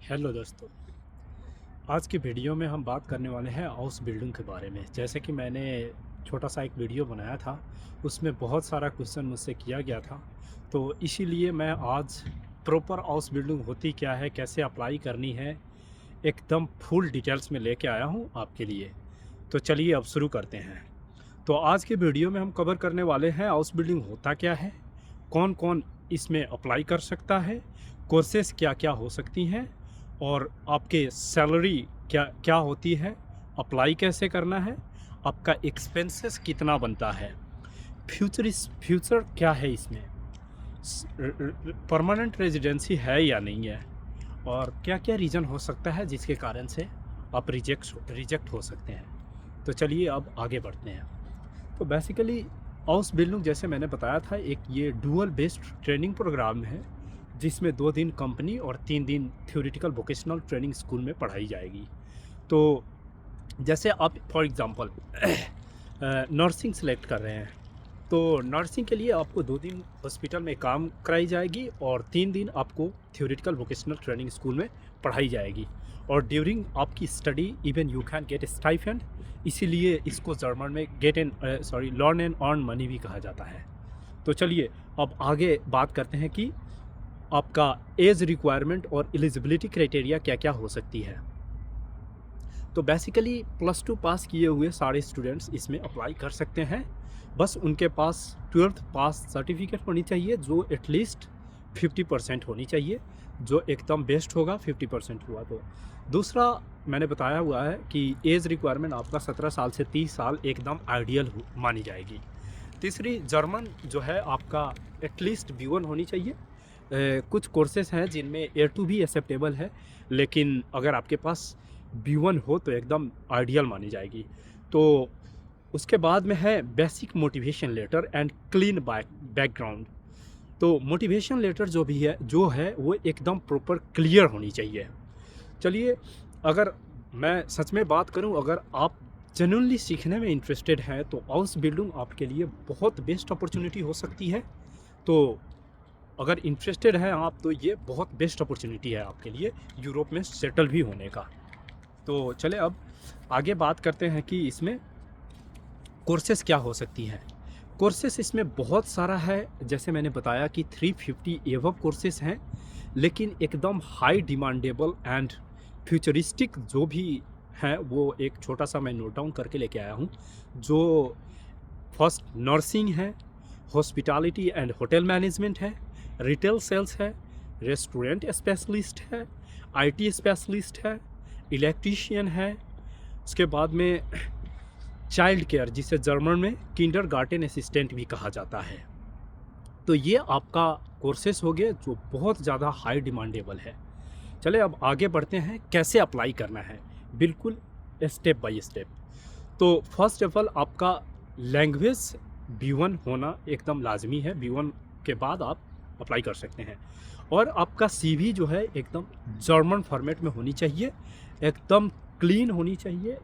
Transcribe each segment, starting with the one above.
Hello दोस्तों। आज की वीडियो में हम बात करने वाले हैं हाउस बिल्डिंग के बारे में। जैसे कि मैंने छोटा सा एक वीडियो बनाया था, उसमें बहुत सारा क्वेश्चन मुझसे किया गया था, तो इसीलिए मैं आज प्रॉपर हाउस बिल्डिंग होती क्या है, कैसे अप्लाई करनी है, एकदम फुल डिटेल्स में लेके आया हूँ आपके लिए। तो चलिए अब शुरू करते हैं। तो आज के वीडियो में हम कवर करने वाले हैं हाउस बिल्डिंग होता क्या है, कौन कौन इसमें अप्लाई कर सकता है, कोर्सेस क्या क्या हो सकती हैं, और आपके सैलरी क्या क्या होती है, अप्लाई कैसे करना है, आपका एक्सपेंसेस कितना बनता है, फ्यूचर क्या है इसमें, परमानेंट रेजिडेंसी है या नहीं है, और क्या क्या रीज़न हो सकता है जिसके कारण से आप रिजेक्ट हो सकते हैं। तो चलिए अब आगे बढ़ते हैं। तो बेसिकली हाउस बिल्डिंग, जैसे मैंने बताया था, एक ये डुअल बेस्ड ट्रेनिंग प्रोग्राम है जिसमें 2 दिन कंपनी और 3 दिन थ्योरेटिकल वोकेशनल ट्रेनिंग स्कूल में पढ़ाई जाएगी। तो जैसे आप फॉर एग्ज़ाम्पल नर्सिंग सेलेक्ट कर रहे हैं, तो नर्सिंग के लिए आपको 2 दिन हॉस्पिटल में काम कराई जाएगी और 3 दिन आपको थ्योरेटिकल वोकेशनल ट्रेनिंग स्कूल में पढ़ाई जाएगी। और ड्यूरिंग आपकी study even you can get stipend, इसीलिए इसको जर्मन में लर्न एंड अर्न मनी भी कहा जाता है। तो चलिए अब आगे बात करते हैं कि आपका एज रिक्वायरमेंट और एलिजिबिलिटी क्राइटेरिया क्या क्या हो सकती है। तो बेसिकली +2 पास किए हुए सारे स्टूडेंट्स इसमें अप्लाई कर सकते हैं। बस उनके पास 12th पास सर्टिफिकेट होनी चाहिए जो एटलीस्ट 50% होनी चाहिए, जो एकदम बेस्ट होगा 50% हुआ तो। दूसरा मैंने बताया हुआ है कि एज रिक्वायरमेंट आपका 17 साल से 30 साल एकदम आइडियल मानी जाएगी। तीसरी, जर्मन जो है आपका एटलीस्ट B1 होनी चाहिए। कुछ कोर्सेज हैं जिनमें A2 भी एक्सेप्टेबल है, लेकिन अगर आपके पास B1 हो तो एकदम आइडियल मानी जाएगी। तो उसके बाद में है basic motivation letter and clean background. तो मोटिवेशन लेटर जो है वो एकदम प्रॉपर क्लियर होनी चाहिए। चलिए, अगर मैं सच में बात करूं, अगर आप जेन्युइनली सीखने में इंटरेस्टेड हैं तो हाउस बिल्डिंग आपके लिए बहुत बेस्ट अपॉर्चुनिटी हो सकती है। तो अगर इंटरेस्टेड हैं आप तो ये बहुत बेस्ट अपॉर्चुनिटी है आपके लिए यूरोप में सेटल भी होने का। तो चले अब आगे बात करते हैं कि इसमें कोर्सेस क्या हो सकती हैं। कोर्सेस इसमें बहुत सारा है, जैसे मैंने बताया कि 350 एवब कोर्सेस हैं, लेकिन एकदम हाई डिमांडेबल एंड फ्यूचरिस्टिक जो भी हैं वो एक छोटा सा मैं नोट डाउन करके लेके आया हूँ। जो फर्स्ट नर्सिंग है, हॉस्पिटैलिटी एंड होटल मैनेजमेंट है, रिटेल सेल्स है, रेस्टोरेंट स्पेशलिस्ट है, आईटी स्पेशलिस्ट है, इलेक्ट्रीशियन है, उसके बाद में चाइल्ड केयर जिसे जर्मन में किंडरगार्टन असिस्टेंट भी कहा जाता है। तो ये आपका कोर्सेस हो गए जो बहुत ज़्यादा हाई डिमांडेबल है। चले अब आगे बढ़ते हैं कैसे अप्लाई करना है, बिल्कुल स्टेप बाय स्टेप। तो फर्स्ट ऑफ ऑल आपका लैंग्वेज B1 होना एकदम लाजमी है। B1 के बाद आप अप्लाई कर सकते हैं। और आपका CV जो है एकदम जर्मन फॉर्मेट में होनी चाहिए, एकदम क्लीन होनी चाहिए,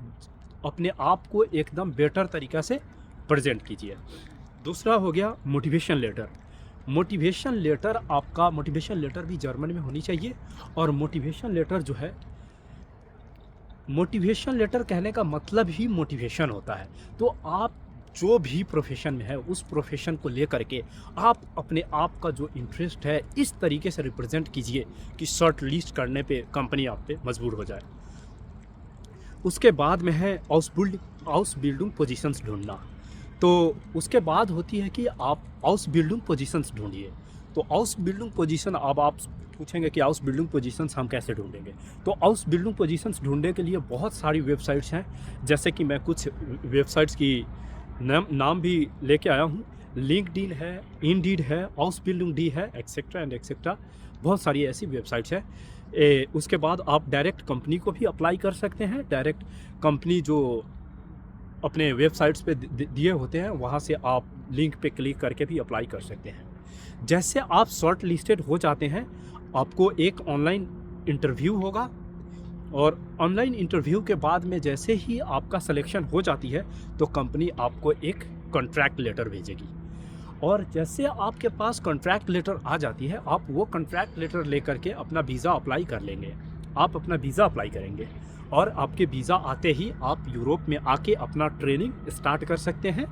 अपने आप को एकदम बेटर तरीक़ा से प्रेजेंट कीजिए। दूसरा हो गया मोटिवेशन लेटर। मोटिवेशन लेटर भी जर्मन में होनी चाहिए। और मोटिवेशन लेटर कहने का मतलब ही मोटिवेशन होता है। तो आप जो भी प्रोफेशन में है उस प्रोफेशन को लेकर के आप अपने आप का जो इंटरेस्ट है इस तरीके से रिप्रेजेंट कीजिए कि शॉर्ट लिस्ट करने पे कंपनी आप पे मजबूर हो जाए। उसके बाद में है हाउस बिल्डिंग पोजीशंस ढूंढना। तो उसके बाद होती है कि आप हाउस बिल्डिंग पोजीशंस ढूंढिए। तो हाउस बिल्डिंग पोजीशन, अब आप पूछेंगे कि हाउस बिल्डिंग पोजीशंस हम कैसे ढूंढेंगे। तो हाउस बिल्डिंग पोजीशंस ढूंढने के लिए बहुत सारी वेबसाइट्स हैं, जैसे कि मैं कुछ वेबसाइट्स की नाम भी लेके आया हूँ। लिंक्डइन है, इंडीड है, हाउस बिल्डिंग डी है, एक्सेट्रा एंड एक्सेट्रा। बहुत सारी ऐसी वेबसाइट्स हैं। उसके बाद आप डायरेक्ट कंपनी को भी अप्लाई कर सकते हैं। डायरेक्ट कंपनी जो अपने वेबसाइट्स पे दिए होते हैं वहाँ से आप लिंक पे क्लिक करके भी अप्लाई कर सकते हैं। जैसे आप शॉर्ट लिस्टेड हो जाते हैं, आपको एक ऑनलाइन इंटरव्यू होगा, और ऑनलाइन इंटरव्यू के बाद में जैसे ही आपका सिलेक्शन हो जाती है तो कंपनी आपको एक कॉन्ट्रैक्ट लेटर भेजेगी। और जैसे आपके पास कॉन्ट्रैक्ट लेटर आ जाती है, आप वो कॉन्ट्रैक्ट लेटर लेकर के अपना वीज़ा अप्लाई कर लेंगे। आप अपना वीज़ा अप्लाई करेंगे और आपके वीज़ा आते ही आप यूरोप में आके अपना ट्रेनिंग स्टार्ट कर सकते हैं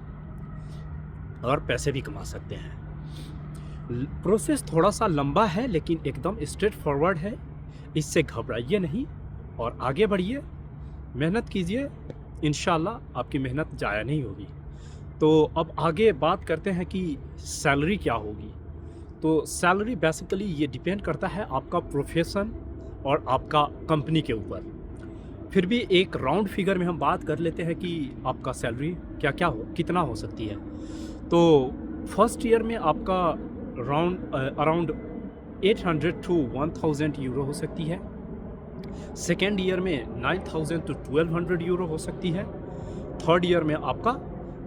और पैसे भी कमा सकते हैं। प्रोसेस थोड़ा सा लंबा है लेकिन एकदम स्ट्रेट फॉरवर्ड है। इससे घबराइए नहीं और आगे बढ़िए, मेहनत कीजिए, इंशाल्लाह आपकी मेहनत ज़ाया नहीं होगी। तो अब आगे बात करते हैं कि सैलरी क्या होगी। तो सैलरी बेसिकली ये डिपेंड करता है आपका प्रोफेशन और आपका कंपनी के ऊपर। फिर भी एक राउंड फिगर में हम बात कर लेते हैं कि आपका सैलरी कितना हो सकती है। तो फर्स्ट ईयर में आपका अराउंड 800 टू 1000 यूरो हो सकती है। सेकेंड ईयर में 9000 टू 1200 यूरो हो सकती है। थर्ड ईयर में आपका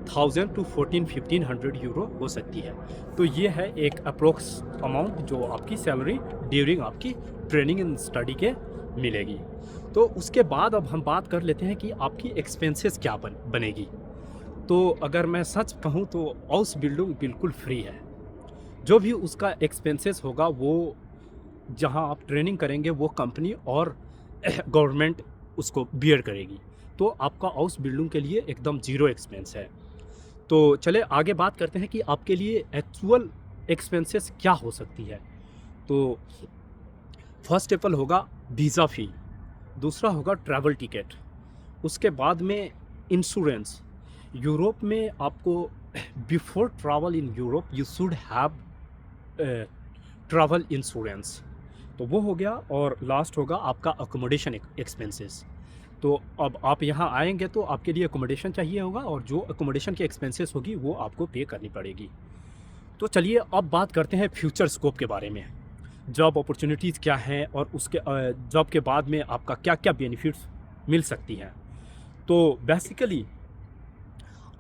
1000 टू 1500 यूरो हो सकती है। तो ये है एक अप्रोक्स अमाउंट जो आपकी सैलरी ड्यूरिंग आपकी ट्रेनिंग एंड स्टडी के मिलेगी। तो उसके बाद अब हम बात कर लेते हैं कि आपकी एक्सपेंसेस क्या बनेगी। तो अगर मैं सच कहूँ तो आउसबिल्डिंग बिल्कुल फ्री है। जो भी उसका एक्सपेंसेस होगा वो जहाँ आप ट्रेनिंग करेंगे वो कंपनी और गवर्नमेंट उसको बियर करेगी। तो आपका हाउस बिल्डिंग के लिए एकदम ज़ीरो एक्सपेंस है। तो चले आगे बात करते हैं कि आपके लिए एक्चुअल एक्सपेंसेस क्या हो सकती है। तो फर्स्ट ऑफ ऑल होगा वीज़ा फ़ी, दूसरा होगा ट्रैवल टिकट, उसके बाद में इंश्योरेंस। यूरोप में आपको before travel in Europe you should have travel insurance, तो वो हो गया। और लास्ट होगा आपका अकोमोडेशन एक्सपेंसेस। तो अब आप यहाँ आएंगे तो आपके लिए अकोमोडेशन चाहिए होगा और जो अकोमोडेशन की एक्सपेंसेस होगी वो आपको पे करनी पड़ेगी। तो चलिए अब बात करते हैं फ्यूचर स्कोप के बारे में, जॉब अपॉर्चुनिटीज़ क्या हैं और उसके जॉब के बाद में आपका क्या क्या बेनिफिट्स मिल सकती हैं। तो बेसिकली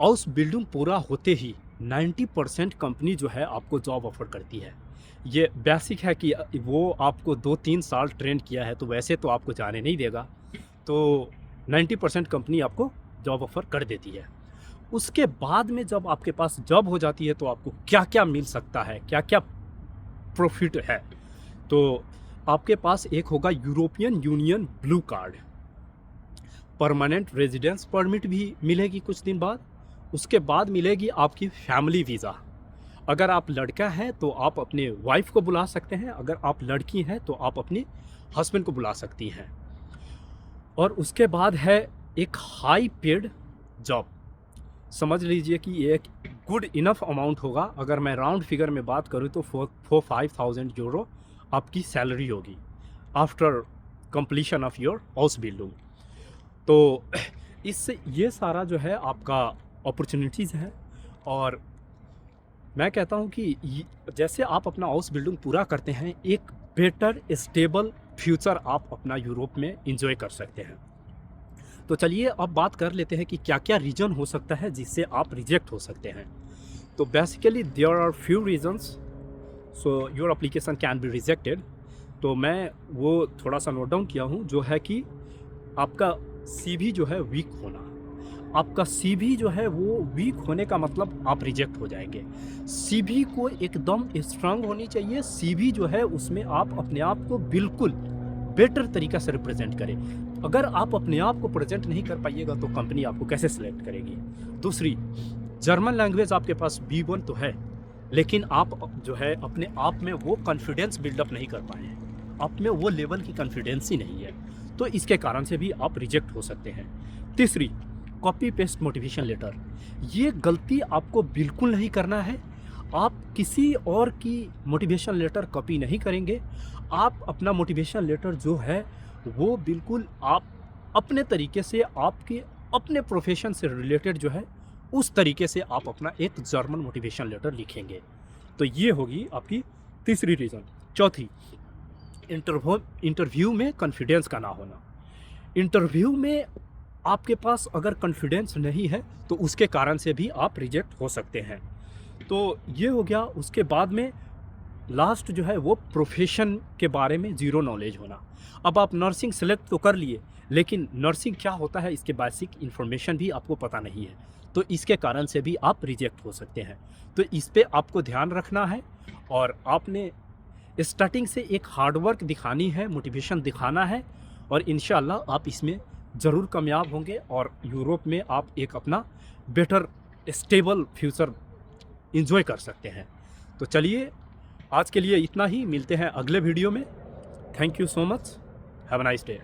हाउस बिल्डिंग पूरा होते ही 90% कंपनी जो है आपको जॉब ऑफर करती है। ये बेसिक है कि वो आपको 2-3 साल ट्रेन किया है तो वैसे तो आपको जाने नहीं देगा, तो 90% कंपनी आपको जॉब ऑफर कर देती है। उसके बाद में जब आपके पास जॉब हो जाती है तो आपको क्या क्या मिल सकता है, क्या क्या प्रॉफिट है। तो आपके पास एक होगा European union blue card, permanent residence permit भी मिलेगी कुछ दिन बाद। उसके बाद मिलेगी आपकी फैमिली वीज़ा। अगर आप लड़का हैं तो आप अपने वाइफ को बुला सकते हैं, अगर आप लड़की हैं तो आप अपने हस्बैंड को बुला सकती हैं। और उसके बाद है एक हाई पेड जॉब। समझ लीजिए कि ये एक गुड इनफ अमाउंट होगा। अगर मैं राउंड फिगर में बात करूँ तो 4-5,000 यूरो आपकी सैलरी होगी after completion of your house building. तो इससे ये सारा जो है आपका अपॉर्चुनिटीज़ है। और मैं कहता हूँ कि जैसे आप अपना हाउस बिल्डिंग पूरा करते हैं एक बेटर स्टेबल फ्यूचर आप अपना यूरोप में एंजॉय कर सकते हैं। तो चलिए अब बात कर लेते हैं कि क्या क्या रीज़न हो सकता है जिससे आप रिजेक्ट हो सकते हैं। तो basically there are few reasons so your application can be rejected. तो मैं वो थोड़ा सा नोट डाउन किया हूँ, जो है कि आपका सीवी जो है वीक होना। आपका सीवी जो है वो वीक होने का मतलब आप रिजेक्ट हो जाएंगे। सीवी को एकदम स्ट्रांग होनी चाहिए। सीवी जो है उसमें आप अपने आप को बिल्कुल बेटर तरीक़ा से रिप्रेजेंट करें। अगर आप अपने आप को प्रेजेंट नहीं कर पाइएगा तो कंपनी आपको कैसे सिलेक्ट करेगी। दूसरी, जर्मन लैंग्वेज आपके पास B1 तो है, लेकिन आप जो है अपने आप में वो कॉन्फिडेंस बिल्डअप नहीं कर पाए हैं, आप में वो लेवल की कॉन्फिडेंस ही नहीं है, तो इसके कारण से भी आप रिजेक्ट हो सकते हैं। तीसरी, कॉपी पेस्ट मोटिवेशन लेटर। ये गलती आपको बिल्कुल नहीं करना है। आप किसी और की मोटिवेशन लेटर कॉपी नहीं करेंगे। आप अपना मोटिवेशन लेटर जो है वो बिल्कुल आप अपने तरीके से, आपके अपने प्रोफेशन से रिलेटेड जो है उस तरीके से आप अपना एक जर्मन मोटिवेशन लेटर लिखेंगे। तो ये होगी आपकी तीसरी रीज़न। चौथी, इंटरव्यू में कॉन्फिडेंस का ना होना। इंटरव्यू में आपके पास अगर कॉन्फिडेंस नहीं है तो उसके कारण से भी आप रिजेक्ट हो सकते हैं। तो ये हो गया। उसके बाद में लास्ट जो है वो प्रोफेशन के बारे में ज़ीरो नॉलेज होना। अब आप नर्सिंग सेलेक्ट तो कर लिए, लेकिन नर्सिंग क्या होता है इसके बेसिक इन्फॉर्मेशन भी आपको पता नहीं है, तो इसके कारण से भी आप रिजेक्ट हो सकते हैं। तो इस पे आपको ध्यान रखना है और आपने स्टार्टिंग से एक हार्डवर्क दिखानी है, मोटिवेशन दिखाना है, और इंशाल्लाह आप इसमें ज़रूर कामयाब होंगे और यूरोप में आप एक अपना बेटर स्टेबल फ्यूचर इंजॉय कर सकते हैं। तो चलिए आज के लिए इतना ही, मिलते हैं अगले वीडियो में। Thank you so much, have a nice day.